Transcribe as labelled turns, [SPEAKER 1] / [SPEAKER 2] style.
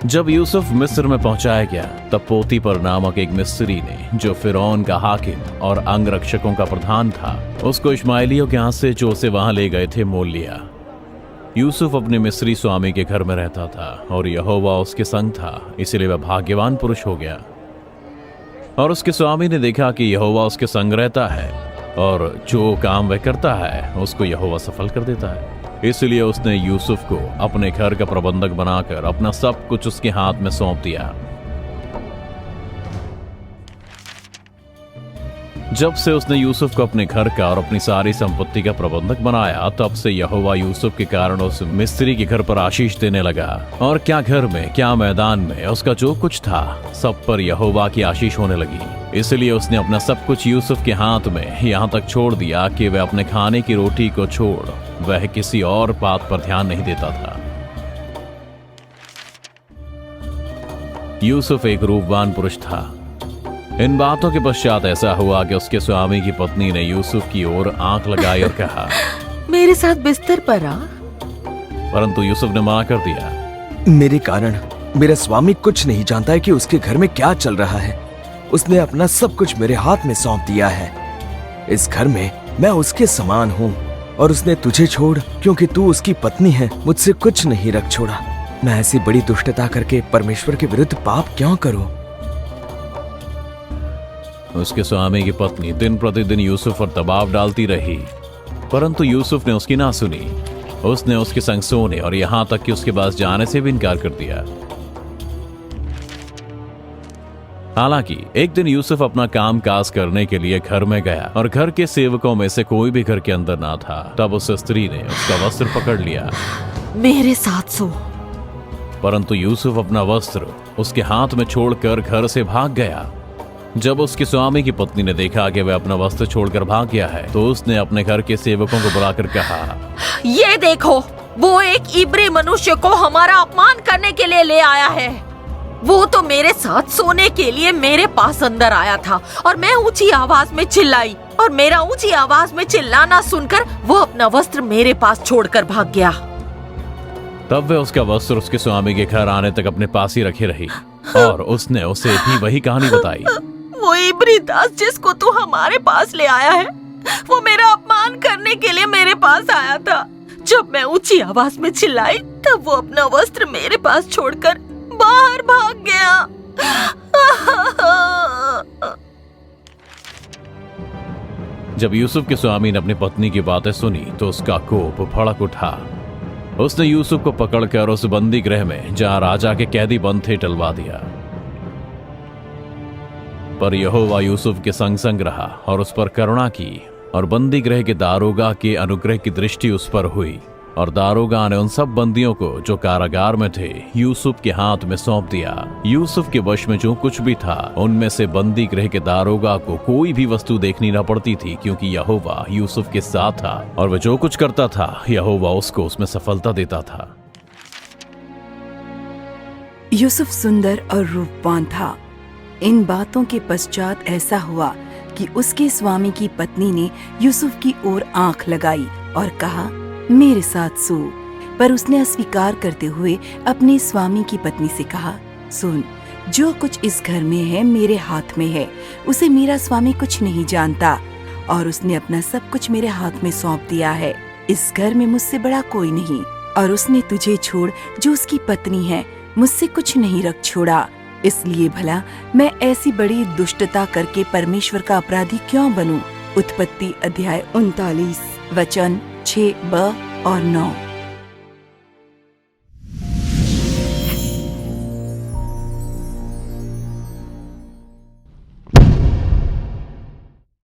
[SPEAKER 1] जब यूसुफ मिस्र में पहुंचाया गया तब पोतीपर नामक एक मिस्री ने, जो फिरौन का हाकिम और अंगरक्षकों का प्रधान था, उसको इश्माइलियों के हाथ से जो उसे वहां ले गए थे मोल लिया। यूसुफ अपने मिस्री स्वामी के घर में रहता था और यहोवा उसके संग था, इसलिए वह भाग्यवान पुरुष हो गया। और उसके स्वामी ने देखा कि यहोवा उसके संग रहता है और जो काम वह करता है उसको यहोवा सफल कर देता है। इसलिए उसने यूसुफ को अपने घर का प्रबंधक बनाकर अपना सब कुछ उसके हाथ में सौंप दिया। जब से उसने यूसुफ को अपने घर का और अपनी सारी संपत्ति का प्रबंधक बनाया, तब से यहोवा यूसुफ के कारण उस मिस्री के घर पर आशीष देने लगा। और क्या घर में क्या मैदान में उसका जो कुछ था, सब पर यहोवा की आशीष होने लगी। इसलिए उसने अपना सब कुछ यूसुफ के हाथ में यहाँ तक छोड़ दिया कि वह अपने खाने की रोटी को छोड़ वह किसी और बात पर ध्यान नहीं देता था। यूसुफ एक रूपवान पुरुष था। इन बातों के पश्चात ऐसा हुआ कि उसके स्वामी की पत्नी ने यूसुफ की ओर आंख लगाई और कहा,
[SPEAKER 2] मेरे साथ बिस्तर पर आ।
[SPEAKER 1] परंतु यूसुफ ने मना कर दिया।
[SPEAKER 3] मेरे कारण मेरा स्वामी कुछ नहीं जानता है कि उसके घर में क्या चल रहा है। उसने अपना सब कुछ मेरे हाथ में सौंप दिया है। इस घर में मैं उसके समान हूँ और उसने तुझे छोड़, क्योंकि तू उसकी पत्नी है, मुझसे कुछ नहीं रख छोड़ा। मैं ऐसी बड़ी दुष्टता करके परमेश्वर के विरुद्ध पाप क्यों करूं?
[SPEAKER 1] उसके स्वामी की पत्नी दिन प्रतिदिन यूसुफ पर दबाव डालती रही, परंतु यूसुफ ने उसकी ना सुनी। उसने उसके संग सोने और यहां तक कि उसके पास जाने से भी इनकार कर दिया। हालांकि एक दिन यूसुफ अपना काम काज करने के लिए घर में गया और घर के सेवकों में से कोई भी घर के अंदर ना था। तब उस स्त्री ने उसका वस्त्र पकड़ लिया।
[SPEAKER 2] मेरे साथ सो।
[SPEAKER 1] परंतु यूसुफ अपना वस्त्र उसके हाथ में छोड़कर घर से भाग गया। जब उसके स्वामी की पत्नी ने देखा कि वह अपना वस्त्र छोड़कर भाग गया है, तो उसने अपने घर के सेवकों को बुलाकर कहा,
[SPEAKER 2] ये देखो, वो एक इब्री मनुष्य को हमारा अपमान करने के लिए ले आया है। वो तो मेरे साथ सोने के लिए मेरे पास अंदर आया था और मैं ऊंची आवाज में चिल्लाई, और मेरा ऊंची आवाज में चिल्लाना सुनकर वो अपना वस्त्र मेरे पास छोड़कर भाग गया।
[SPEAKER 1] तब वह उसका वस्त्र उसके स्वामी के घर आने तक अपने पास ही रखी रही और उसने उसे भी वही कहानी बताई।
[SPEAKER 2] वो इब्री दास जिसको तू हमारे पास ले आया है, वो मेरा अपमान करने के लिए मेरे पास आया था। जब मैं ऊंची आवाज में चिल्लाई, तब वो अपना वस्त्र मेरे पास छोड़कर बाहर भाग गया।
[SPEAKER 1] जब यूसुफ के स्वामी ने अपनी पत्नी की बातें सुनी तो उसका कोप भड़क उठा। उसने यूसुफ को पकड़कर उस बंदी गृह में, जहां राजा के कैदी बंद थे, डलवा दिया। पर यहोवा यूसुफ के संग संग रहा और उस पर करुणा की, और बंदी गृह के दारोगा के अनुग्रह की दृष्टि उस पर हुई। और दारोगा ने उन सब बंदियों को जो कारागार में थे यूसुफ के हाथ में सौंप दिया। यूसुफ के वश में जो कुछ भी था, उनमें से बंदी गृह के दारोगा को कोई भी वस्तु देखनी न पड़ती थी, क्योंकि यहोवा यूसुफ के साथ था और वह जो कुछ करता था यहोवा उसको उसमें सफलता देता था।
[SPEAKER 4] यूसुफ सुंदर और रूपवान था। इन बातों के पश्चात ऐसा हुआ कि उसके स्वामी की पत्नी ने यूसुफ की ओर आंख लगाई और कहा, मेरे साथ सो। पर उसने अस्वीकार करते हुए अपने स्वामी की पत्नी से कहा, सुन, जो कुछ इस घर में है मेरे हाथ में है, उसे मेरा स्वामी कुछ नहीं जानता, और उसने अपना सब कुछ मेरे हाथ में सौंप दिया है। इस घर में मुझसे बड़ा कोई नहीं, और उसने तुझे छोड़ जो उसकी पत्नी है, मुझसे कुछ नहीं रख छोड़ा। इसलिए भला मैं ऐसी बड़ी दुष्टता करके परमेश्वर का अपराधी क्यों बनूं? उत्पत्ति अध्याय 39 वचन 6b और 9।